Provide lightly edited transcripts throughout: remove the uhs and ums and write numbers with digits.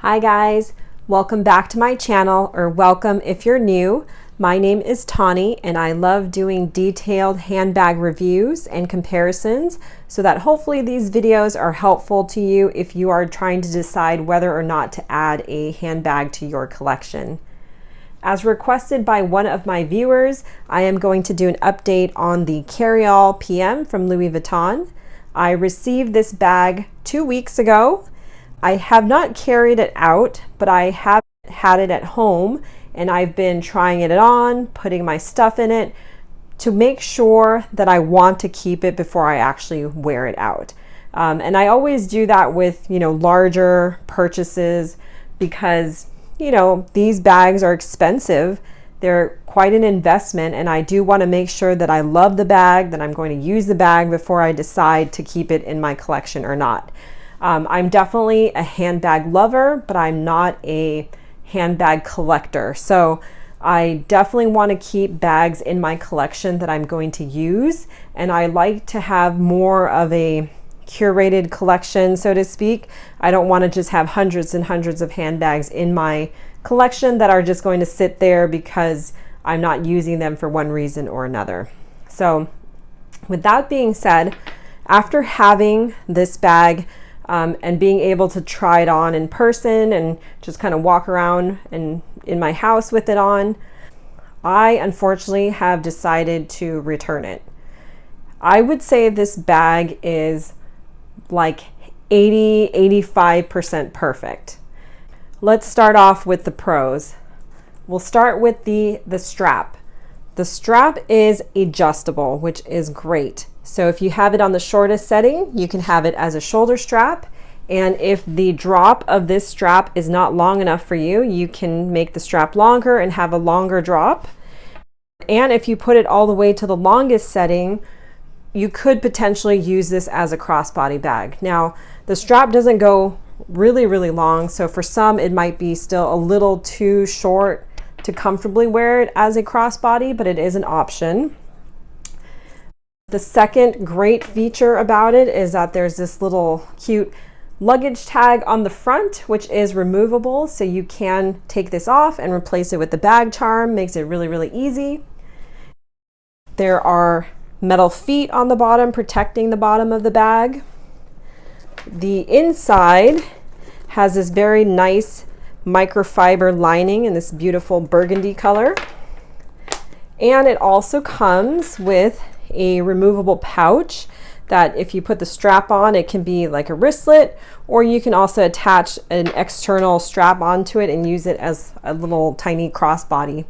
Hi guys, welcome back to my channel, or welcome if you're new. My name is Tawny and I love doing detailed handbag reviews and comparisons so that hopefully these videos are helpful to you if you are trying to decide whether or not to add a handbag to your collection. As requested by one of my viewers, I am going to do an update on the Carryall PM from Louis Vuitton. I received this bag 2 weeks ago. I have not carried it out, but I have had it at home and I've been trying it on, putting my stuff in it to make sure that I want to keep it before I actually wear it out. And I always do that with, larger purchases because, these bags are expensive. They're quite an investment and I do want to make sure that I love the bag, that I'm going to use the bag before I decide to keep it in my collection or not. I'm definitely a handbag lover, but I'm not a handbag collector. So I definitely want to keep bags in my collection that I'm going to use. And I like to have more of a curated collection, so to speak. I don't want to just have hundreds and hundreds of handbags in my collection that are just going to sit there because I'm not using them for one reason or another. So with that being said, after having this bag, and being able to try it on in person and just kind of walk around in my house with it on, I unfortunately have decided to return it. I would say this bag is like 80–85% perfect. Let's start off with the pros. We'll start with the strap. The strap is adjustable, which is great. So if you have it on the shortest setting, you can have it as a shoulder strap. And if the drop of this strap is not long enough for you, you can make the strap longer and have a longer drop. And if you put it all the way to the longest setting, you could potentially use this as a crossbody bag. Now, the strap doesn't go really, really long. So for some, it might be still a little too short to comfortably wear it as a crossbody, but it is an option. The second great feature about it is that there's this little cute luggage tag on the front, which is removable. So you can take this off and replace it with the bag charm. Makes it really, really easy. There are metal feet on the bottom protecting the bottom of the bag. The inside has this very nice microfiber lining in this beautiful burgundy color. And it also comes with a removable pouch that if you put the strap on, it can be like a wristlet, or you can also attach an external strap onto it and use it as a little tiny crossbody.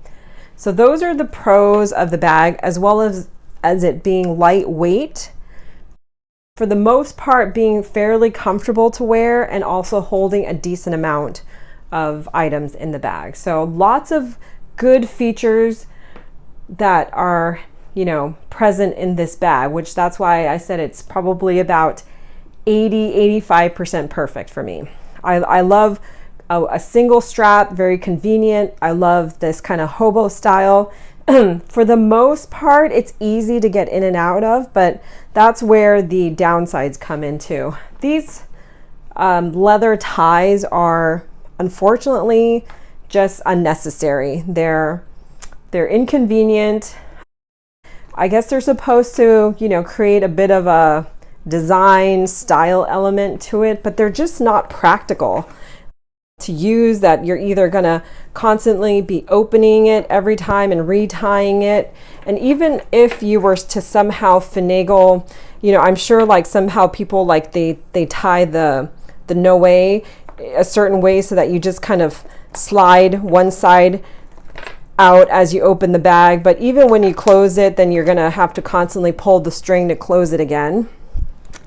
So those are the pros of the bag, as well as it being lightweight, for the most part being fairly comfortable to wear, and also holding a decent amount of items in the bag. So lots of good features that are present in this bag, which that's why I said it's probably about 80–85% perfect for me. I love a single strap, very convenient. I love this kind of hobo style. For the most part, it's easy to get in and out of, but that's where the downsides come into. These leather ties are unfortunately just unnecessary. They're inconvenient. I guess they're supposed to, create a bit of a design style element to it, but they're just not practical to use, that you're either going to constantly be opening it every time and retying it. And even if you were to somehow finagle, I'm sure like somehow people they tie the noe a certain way so that you just kind of slide one side out as you open the bag, but even when you close it, then you're gonna have to constantly pull the string to close it again,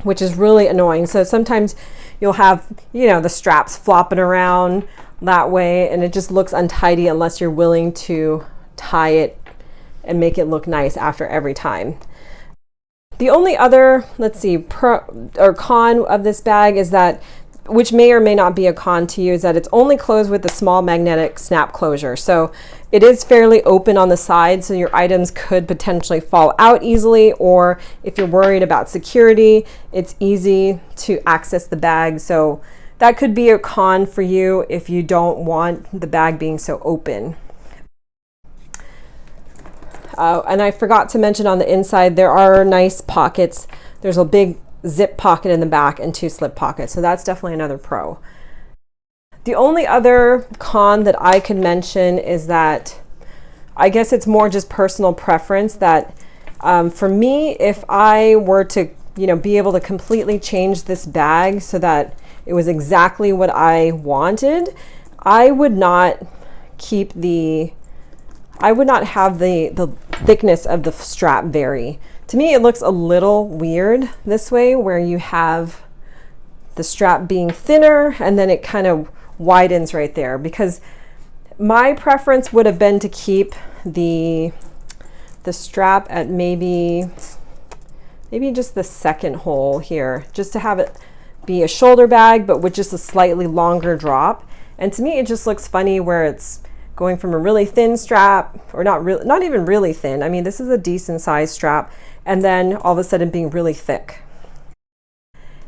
which is really annoying. So sometimes you'll have the straps flopping around that way, and it just looks untidy unless you're willing to tie it and make it look nice after every time. The only other, pro or con of this bag is that, which may or may not be a con to you, is that it's only closed with a small magnetic snap closure. So it is fairly open on the side, so your items could potentially fall out easily, or if you're worried about security, it's easy to access the bag. So that could be a con for you if you don't want the bag being so open. And I forgot to mention on the inside, there are nice pockets. There's a big zip pocket in the back and 2 slip pockets. So that's definitely another pro. The only other con that I could mention is that I guess it's more just personal preference that for me, if I were to, be able to completely change this bag so that it was exactly what I wanted, I would not have the thickness of the strap vary. To me, it looks a little weird this way, where you have the strap being thinner and then it kind of widens right there, because my preference would have been to keep the strap at maybe just the second hole here, just to have it be a shoulder bag but with just a slightly longer drop. And to me, it just looks funny where it's going from a really thin strap, or not even really thin. I mean, this is a decent size strap, and then all of a sudden being really thick.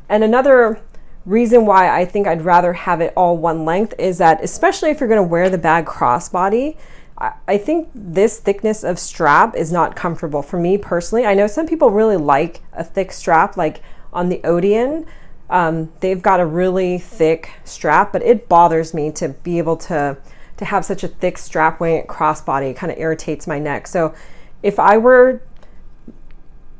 And another reason why I think I'd rather have it all one length is that, especially if you're going to wear the bag crossbody, I think this thickness of strap is not comfortable for me personally. I know some people really like a thick strap, like on the Odeon. They've got a really thick strap, but it bothers me to be able to have such a thick strap wearing it crossbody. It kind of irritates my neck. So if I were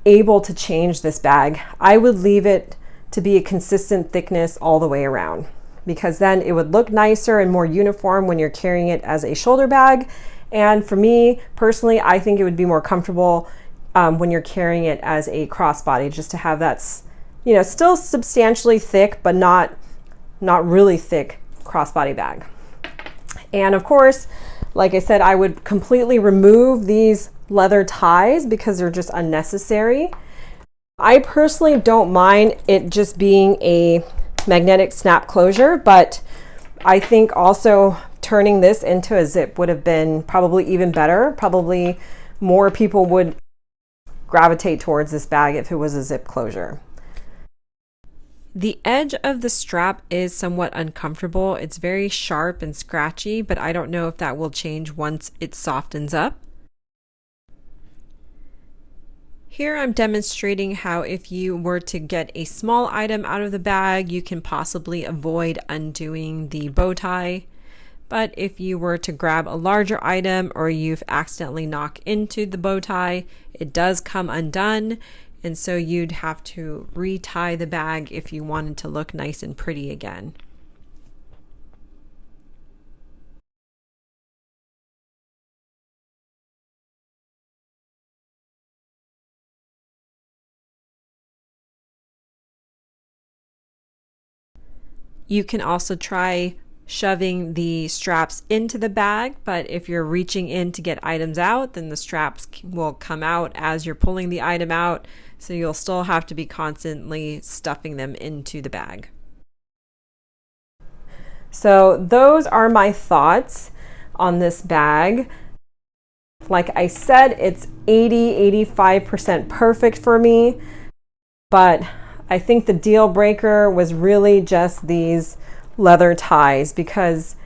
able to change this bag, I would leave it to be a consistent thickness all the way around, because then it would look nicer and more uniform when you're carrying it as a shoulder bag. And for me personally, I think it would be more comfortable when you're carrying it as a crossbody, just to have that, still substantially thick, but not really thick crossbody bag. And of course, like I said, I would completely remove these leather ties because they're just unnecessary. I personally don't mind it just being a magnetic snap closure, but I think also turning this into a zip would have been probably even better. Probably more people would gravitate towards this bag if it was a zip closure. The edge of the strap is somewhat uncomfortable. It's very sharp and scratchy, but I don't know if that will change once it softens up. Here I'm demonstrating how if you were to get a small item out of the bag, you can possibly avoid undoing the bow tie. But if you were to grab a larger item, or you've accidentally knocked into the bow tie, it does come undone. And so you'd have to retie the bag if you wanted to look nice and pretty again. You can also try shoving the straps into the bag, but if you're reaching in to get items out, then the straps will come out as you're pulling the item out, so you'll still have to be constantly stuffing them into the bag. So those are my thoughts on this bag. Like I said, it's 85% perfect for me, but I think the deal breaker was really just these leather ties, because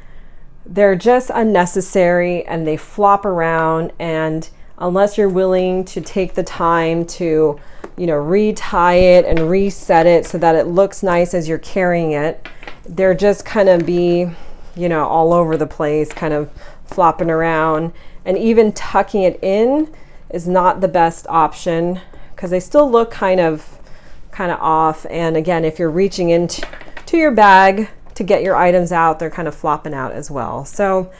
they're just unnecessary and they flop around, and unless you're willing to take the time to retie it and reset it so that it looks nice as you're carrying it, they're just kind of be all over the place, kind of flopping around. And even tucking it in is not the best option, because they still look kind of off. And again, if you're reaching into your bag to get your items out, they're kind of flopping out as well. So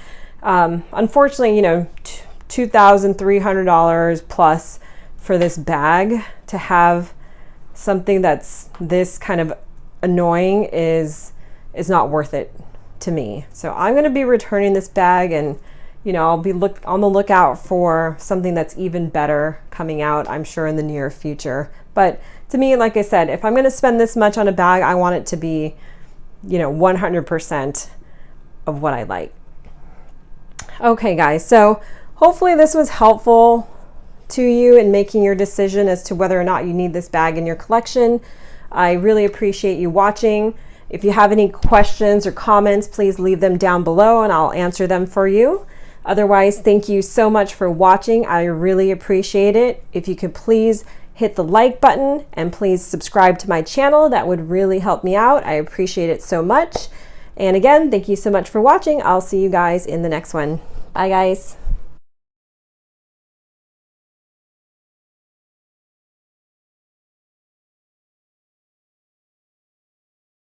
unfortunately, $2,300 plus for this bag, to have something that's this kind of annoying is not worth it to me. So I'm going to be returning this bag, and I'll be on the lookout for something that's even better coming out, I'm sure, in the near future. But to me, like I said, if I'm going to spend this much on a bag, I want it to be 100% of what I like. Okay guys, so hopefully this was helpful to you in making your decision as to whether or not you need this bag in your collection. I really appreciate you watching, If you have any questions or comments, please leave them down below and I'll answer them for you. Otherwise, thank you so much for watching. I really appreciate it. If you could please hit the like button and please subscribe to my channel, that would really help me out. I appreciate it so much. And again, thank you so much for watching. I'll see you guys in the next one. Bye guys.